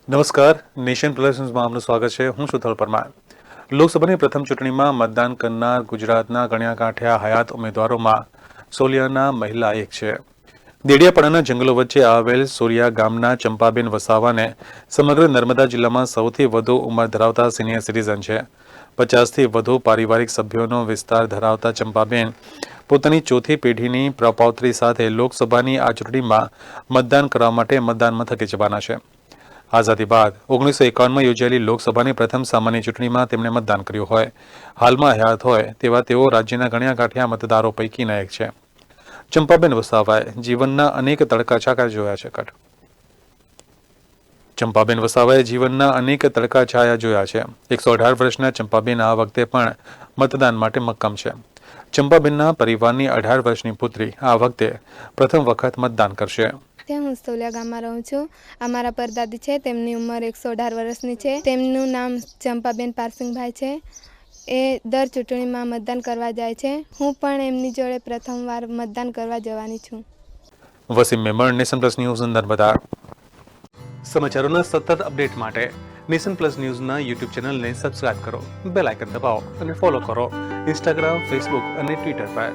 નમસ્કાર, nation plus ન્યૂઝમાં આપનું સ્વાગત છે. હું સુથલ પરમાર. લોકસભાની પ્રથમ ચૂંટણીમાં મતદાન કરનાર ગુજરાતના ગણ્યા ગાંઠ્યા હયાત ઉમેદવારોમાં સોલિયાના મહિલા એક છે. દેડિયાપાડાના જંગલો વચ્ચે આવેલ સોલિયા ગામના ચંપાબેન વસાવાને સમગ્ર નર્મદા જિલ્લામાં સૌથી વધુ ઉંમર ધરાવતા સિનિયર સિટીઝન છે. 50થી વધુ પારિવારિક સભ્યોનો વિસ્તાર ધરાવતા ચંપાબેન પોતાની ચોથી પેઢીની પ્રપૌત્રી સાથે લોકસભાની આ ચૂંટણીમાં મતદાન કરવા માટે મતદાન મથકે જવાના છે. આઝાદી બાદ 1951માં યોજાયેલી લોકસભાની પ્રથમ સામાન્ય ચૂંટણીમાં તેમણે મતદાન કર્યું હોય. હાલમાં હયાત હોય તેવા તેઓ રાજ્યના ગણ્યા ગાંઠ્યા મતદારો પૈકીના એક છે. ચંપાબેન વસાવાએ જીવનના અનેક તડકા જોયા છે. ચંપાબેન વસાવાએ જીવનના અનેક તડકા છાયા જોયા છે. 118 વર્ષના ચંપાબેન આ વખતે પણ મતદાન માટે મક્કમ છે. ચંપાબેનના પરિવારની 18 વર્ષની પુત્રી આ વખતે પ્રથમ વખત મતદાન કરશે. હું સોલિયા ગામમાં રહું છું. અમારા પરદાદી છે, તેમની ઉંમર 118 વર્ષની છે. તેમનું નામ ચંપાબેન પારસિંગભાઈ છે. એ દર ચૂંટણીમાં મતદાન કરવા જાય છે. હું પણ એમની જોડે પ્રથમવાર મતદાન કરવા જવાની છું. Wasim Memon, nation plus news, Narmada. સમાચારોના સતત અપડેટ માટે નેશન પ્લસ ન્યૂઝના યુટ્યુબ ચેનલને સબસ્ક્રાઇબ કરો, બેલ આઇકન દબાવો અને ફોલો કરો ઇન્સ્ટાગ્રામ, ફેસબુક અને ટ્વિટર પર.